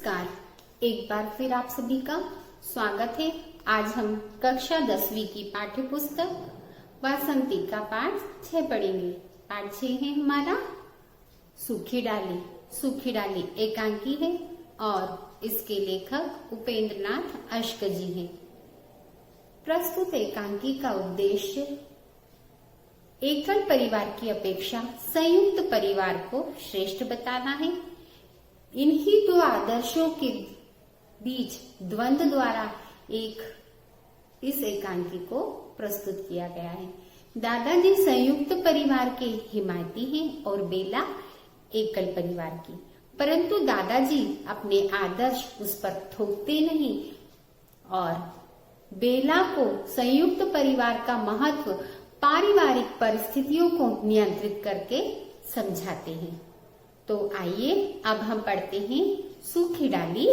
नमस्कार। एक बार फिर आप सभी का स्वागत है। आज हम कक्षा 10वीं की पाठ्य पुस्तक वासंती का पाठ 6 पढ़ेंगे। पाठ 6 है हमारा सूखी डाली। सूखी डाली एकांकी है और इसके लेखक उपेंद्र नाथ अश्क जी हैं। प्रस्तुत एकांकी का उद्देश्य एकल परिवार की अपेक्षा संयुक्त परिवार को श्रेष्ठ बताना है। इन्हीं दो आदर्शों के बीच द्वंद्व द्वारा इस एकांकी को प्रस्तुत किया गया है। दादाजी संयुक्त परिवार के हिमायती हैं और बेला एकल परिवार की, परंतु दादाजी अपने आदर्श उस पर थोपते नहीं और बेला को संयुक्त परिवार का महत्व पारिवारिक परिस्थितियों को नियंत्रित करके समझाते हैं। तो आइए अब हम पढ़ते हैं सूखी डाली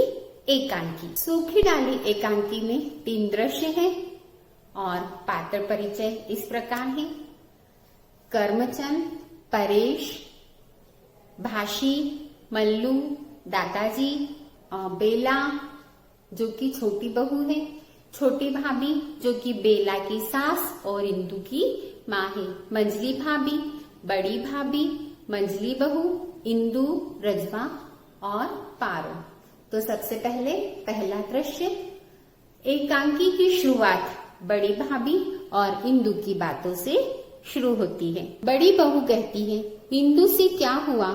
एकांकी। सूखी डाली एकांकी में 3 दृश्य हैं और पात्र परिचय इस प्रकार है। कर्मचंद, परेश, भाशी, मल्लू, दादाजी, बेला जो कि छोटी बहू है, छोटी भाभी जो कि बेला की सास और इंदु की माँ है, मंझली भाभी, बड़ी भाभी, मंझली बहू, इंदु, रजवा और पारो। तो सबसे पहले पहला दृश्य, एकांकी की शुरुआत बड़ी भाभी और इंदु की बातों से शुरू होती है। बड़ी बहू कहती है, इंदु से क्या हुआ?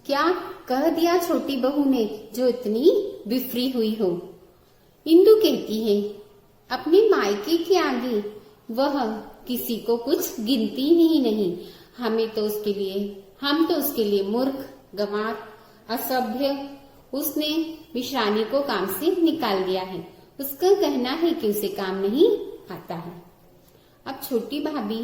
क्या कह दिया छोटी बहू ने जो इतनी बिफरी हुई हो? इंदु कहती है, अपने मायके के आगे वह किसी को कुछ गिनती ही नहीं। हम तो उसके लिए मूर्ख, गंवार, असभ्य। उसने मिश्रानी को काम से निकाल दिया है। उसका कहना है कि उसे काम नहीं आता है। अब छोटी भाभी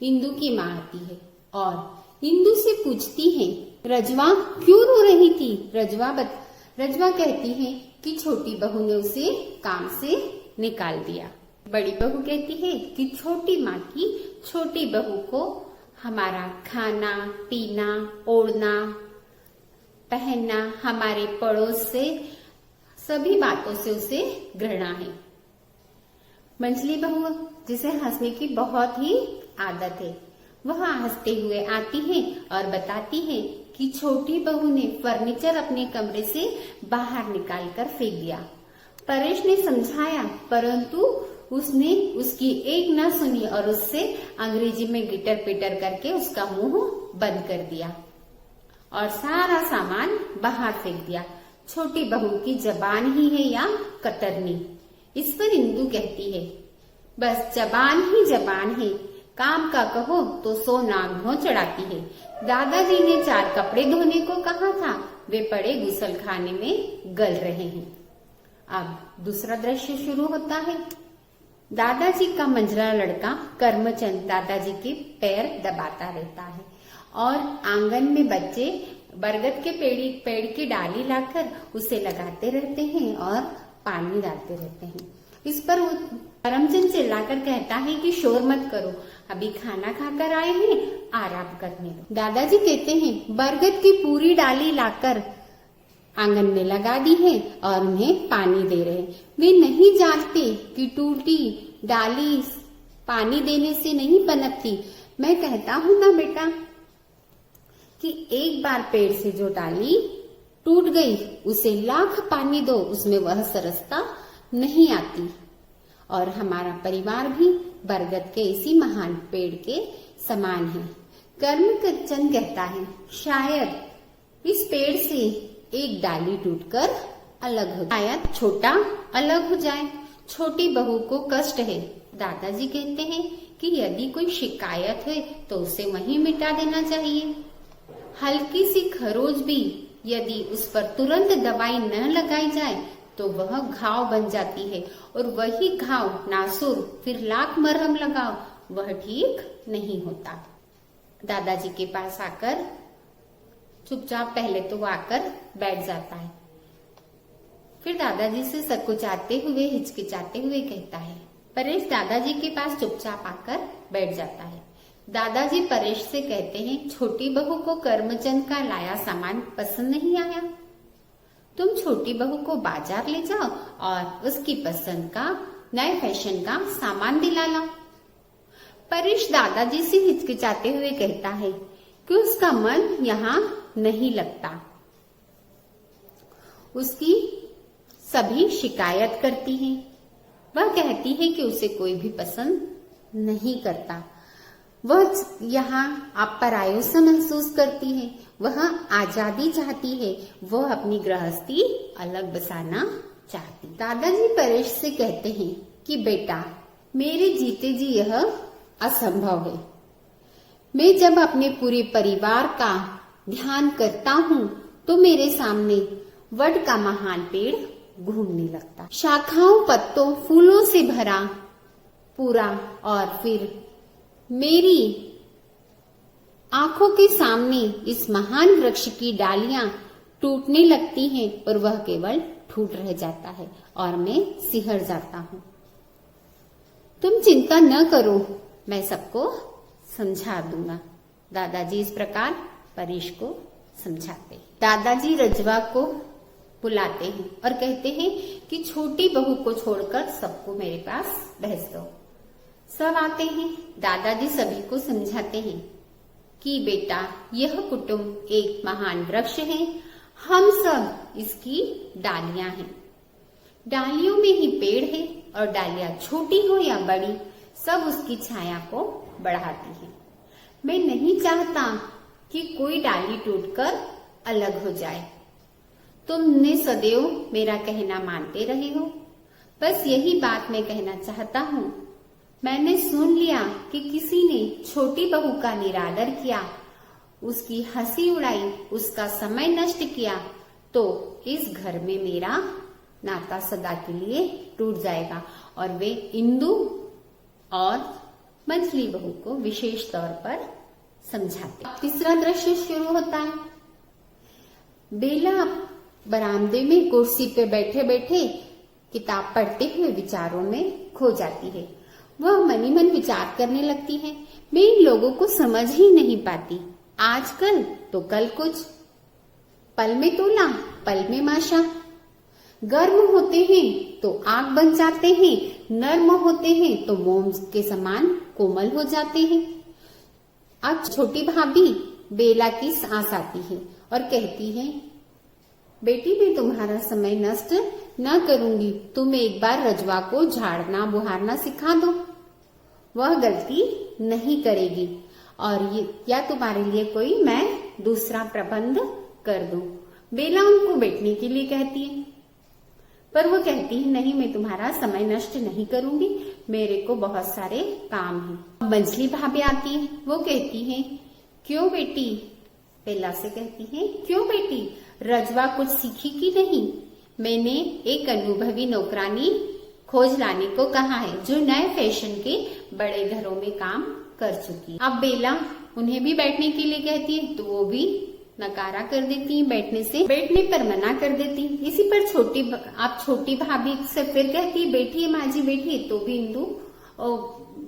इंदु की माँ आती है और इंदु से पूछती है, रजवा क्यों रो रही थी? रजवा कहती है कि छोटी बहू ने उसे काम से निकाल दिया। बड़ी बहू कहती है कि छोटी माँ की छोटी बहू को हमारा खाना, पीना, ओढ़ना, पहनना, हमारे पड़ोस से सभी बातों से उसे घृणा है। मंझली बहू जिसे हंसने की बहुत ही आदत है, वह हंसते हुए आती है और बताती है कि छोटी बहू ने फर्नीचर अपने कमरे से बाहर निकालकर फेंक दिया। परेश ने समझाया परंतु उसने उसकी एक न सुनी और उससे अंग्रेजी में गिटर पिटर करके उसका मुंह बंद कर दिया और सारा सामान बाहर फेंक दिया। छोटी बहू की जबान ही है या कतरनी? इस पर इंदु कहती है, बस जबान ही जबान है, काम का कहो तो 100 नाग भौं चढ़ाती है। दादाजी ने 4 कपड़े धोने को कहा था, वे पड़े गुसल खाने में गल रहे हैं। अब दूसरा दृश्य शुरू होता है। दादाजी का मंझला लड़का कर्मचंद दादाजी के पैर दबाता रहता है और आंगन में बच्चे बरगद के पेड़ की डाली लाकर उसे लगाते रहते हैं और पानी डालते रहते हैं। इस पर वो करमचंद चिल्लाकर कहता है कि शोर मत करो, अभी खाना खाकर आए हैं, आराम करने दो। दादाजी कहते हैं, बरगद की पूरी डाली लाकर आंगन में लगा दी है और उन्हें पानी दे रहे हैं। वे नहीं जानते कि टूटी डाली पानी देने से नहीं पनपती। मैं कहता हूँ ना बेटा कि एक बार पेड़ से जो डाली टूट गई उसे लाख पानी दो, उसमें वह सरसता नहीं आती। और हमारा परिवार भी बरगद के इसी महान पेड़ के समान है। कर्मचंद कहता है, शायद इस पेड़ से एक डाली टूटकर अलग हो जाए, शायद छोटा अलग हो जाए। छोटी बहू को कष्ट है। दादाजी कहते हैं कि यदि कोई शिकायत है तो उसे वहीं मिटा देना चाहिए। हल्की सी खरोच भी यदि उस पर तुरंत दवाई न लगाई जाए तो वह घाव बन जाती है और वही घाव नासुर फिर लाख मरहम लगाओ, वह ठीक नहीं होता। दादाजी के पास आकर चुपचाप पहले तो वो आकर बैठ जाता है, फिर दादाजी से सकुचाते हुए हिचकिचाते हुए कहता है। परेश दादाजी के पास चुपचाप आकर बैठ जाता है। दादाजी परेश से कहते हैं, छोटी बहू को कर्मचंद का लाया सामान पसंद नहीं आया? तुम छोटी बहू को बाजार ले जाओ और उसकी पसंद का नए फैशन का सामान दिला लाओ। परेश दादाजी से हिचकिचाते हुए कहता है कि उसका मन यहाँ नहीं लगता। उसकी सभी शिकायत करती हैं। वह कहती है कि उसे कोई भी पसंद नहीं करता। वह यहाँ आप परायों से महसूस करती है। वह आजादी चाहती है। वह अपनी गृहस्थी अलग बसाना चाहती। दादाजी परेश से कहते हैं कि बेटा, मेरे जीते जी यह असंभव है। मैं जब अपने पूरे परिवार का ध्यान करता हूँ तो मेरे सामने वड का महान पेड़ घूमने लगता, शाखाओं पत्तों फूलों से भरा पूरा, और फिर मेरी आंखों के सामने इस महान वृक्ष की डालियां टूटने लगती हैं और वह केवल टूट रह जाता है और मैं सिहर जाता हूँ। तुम चिंता न करो, मैं सबको समझा दूंगा। दादाजी इस प्रकार परेश को समझाते हैं। दादाजी रजवा को बुलाते हैं और कहते हैं कि छोटी बहू को छोड़कर सबको मेरे पास भेज दो। सब आते हैं। दादाजी सभी को समझाते हैं कि बेटा, यह कुटुंब एक महान वृक्ष है। हम सब इसकी डालियां हैं। डालियों में ही पेड़ है और डालियां छोटी हो या बड़ी, सब उसकी छाया को बढ़ाती है। मैं नहीं चाहता कि कोई डाली टूटकर अलग हो जाए। तुमने सदैव मेरा कहना मानते रहे हो। बस यही बात मैं कहना चाहता हूँ। मैंने सुन लिया कि किसी ने छोटी बहू का निरादर किया, उसकी हंसी उड़ाई, उसका समय नष्ट किया, तो इस घर में मेरा नाता सदा के लिए टूट जाएगा। और वे इंदु और मंझली बहू को विशेष तौर पर समझाते। तीसरा दृश्य शुरू होता है। बेला बरामदे में कुर्सी पे बैठे बैठे किताब पढ़ते हुए विचारों में खो जाती है। वह मनी मन विचार करने लगती है। मैं इन लोगों को समझ ही नहीं पाती। आजकल तो कल कुछ, पल में तोला पल में माशा। गर्म होते हैं तो आग बन जाते हैं, नर्म होते हैं तो मोम के समान कोमल हो जाते हैं। अब छोटी भाभी बेला की सांस आती है और कहती है, बेटी, मैं तुम्हारा समय नष्ट न करूंगी। तुम एक बार रजवा को झाड़ना बुहारना सिखा दो, वह गलती नहीं करेगी। और ये या तुम्हारे लिए कोई मैं दूसरा प्रबंध कर दूं। बेला उनको बैठने के लिए कहती है, पर वो कहती है, नहीं, मैं तुम्हारा समय नष्ट नहीं करूंगी, मेरे को बहुत सारे काम हैं। मंझली भाभी आती है। वो कहती है, क्यों बेटी? बेला से कहती है, क्यों बेटी, रजवा कुछ सीखी कि नहीं? मैंने एक अनुभवी नौकरानी खोज लाने को कहा है जो नए फैशन के बड़े घरों में काम कर चुकी है। अब बेला उन्हें भी बैठने के लिए कहती है तो वो भी नकारा कर देती है, बैठने पर मना कर देती है। इसी पर छोटी भाभी से फिर कहती है, बैठिए माँ जी बैठिए, तो भी इंदु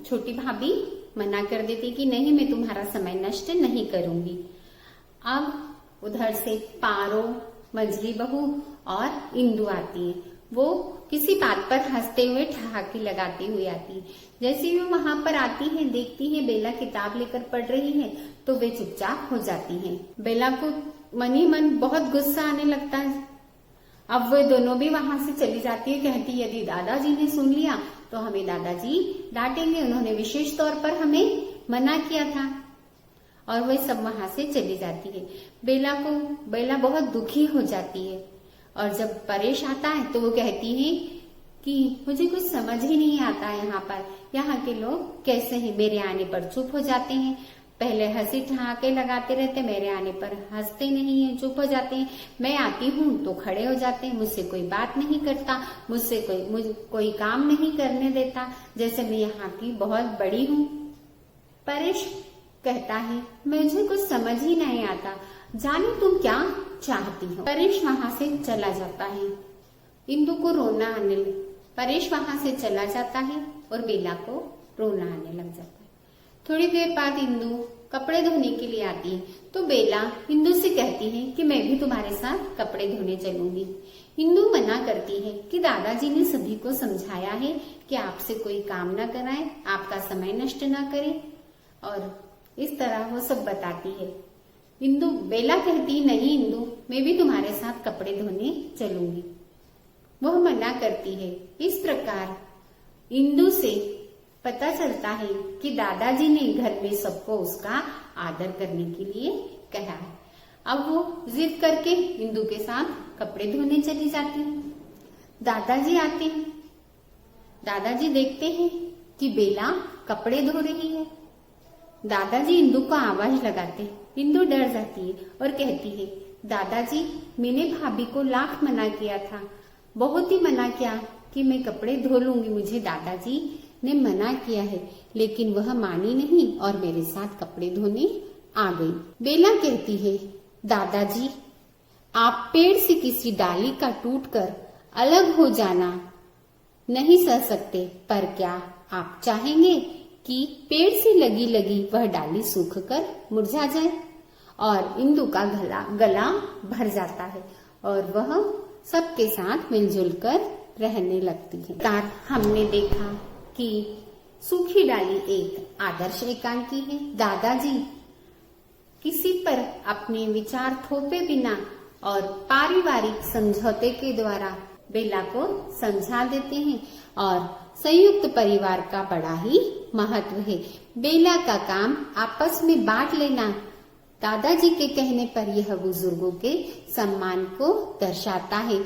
छोटी भाभी मना कर देती कि नहीं, मैं तुम्हारा समय नष्ट नहीं करूंगी। अब उधर से पारो, मंझली बहू और इंदु आती है। वो किसी बात पर हंसते हुए ठहाके लगाते हुए आती है। जैसे ही वो वहां पर आती है, देखती है बेला किताब लेकर पढ़ रही है, तो वे चुपचाप हो जाती हैं। बेला को मन ही मन बहुत गुस्सा आने लगता है। अब वे दोनों भी वहां से चली जाती है। कहती, यदि दादाजी ने सुन लिया तो हमें दादाजी डांटेंगे, उन्होंने विशेष तौर पर हमें मना किया था। और वे सब वहां से चली जाती है। बेला बहुत दुखी हो जाती है। और जब परेश आता है तो वो कहती है कि मुझे कुछ समझ ही नहीं आता यहाँ के लोग कैसे हैं। मेरे आने पर चुप हो जाते हैं, पहले हंसी ठहाके लगाते रहते, मेरे आने पर हंसते नहीं है, चुप हो जाते हैं। मैं आती हूँ तो खड़े हो जाते हैं, मुझसे कोई बात नहीं करता, मुझे कोई काम नहीं करने देता, जैसे मैं यहाँ की बहुत बड़ी हूँ। परेश कहता है, मुझे कुछ समझ ही नहीं आता, जाने तुम क्या चाहती हो। परेश वहां से चला जाता है। इंदु को रोना आने परेश वहां से चला जाता है और बेला को रोना आने लग जाता है। थोड़ी देर बाद इंदु कपड़े धोने के लिए आती है। तो बेला इंदु से कहती है कि मैं भी तुम्हारे साथ कपड़े धोने चलूंगी। इंदु मना करती है कि दादाजी ने सभी को समझाया है कि आपसे कोई काम न कराए, आपका समय नष्ट न करे, और इस तरह वो सब बताती है। बेला कहती नहीं इंदु, मैं भी तुम्हारे साथ कपड़े धोने चलूंगी। वह मना करती है। इस प्रकार इंदु से पता चलता है कि दादाजी ने घर में सबको उसका आदर करने के लिए कहा है। अब वो जिद करके इंदु के साथ कपड़े धोने चली जाती है। दादाजी आते हैं। दादाजी देखते हैं कि बेला कपड़े धो रही है। दादाजी इंदु को आवाज लगाते हैं। इंदु डर जाती है और कहती है, दादाजी मैंने भाभी को लाख मना किया था, बहुत ही मना किया कि मैं कपड़े धो लूंगी, मुझे दादाजी ने मना किया है, लेकिन वह मानी नहीं और मेरे साथ कपड़े धोने आ गई। बेला कहती है, दादाजी आप पेड़ से किसी डाली का टूटकर अलग हो जाना नहीं सह सकते, पर क्या आप चाहेंगे कि पेड़ से लगी लगी वह डाली सूखकर मुरझा जाए? और इंदु का गला भर जाता है और वह सबके साथ मिलजुल कर रहने लगती है। हमने देखा कि सूखी डाली एक आदर्श एकांकी है। दादाजी किसी पर अपने विचार थोपे बिना और पारिवारिक समझौते के द्वारा बेला को समझा देते हैं और संयुक्त परिवार का बड़ा ही महत्व है। बेला का काम आपस में बांट लेना दादाजी के कहने पर यह बुजुर्गों के सम्मान को दर्शाता है।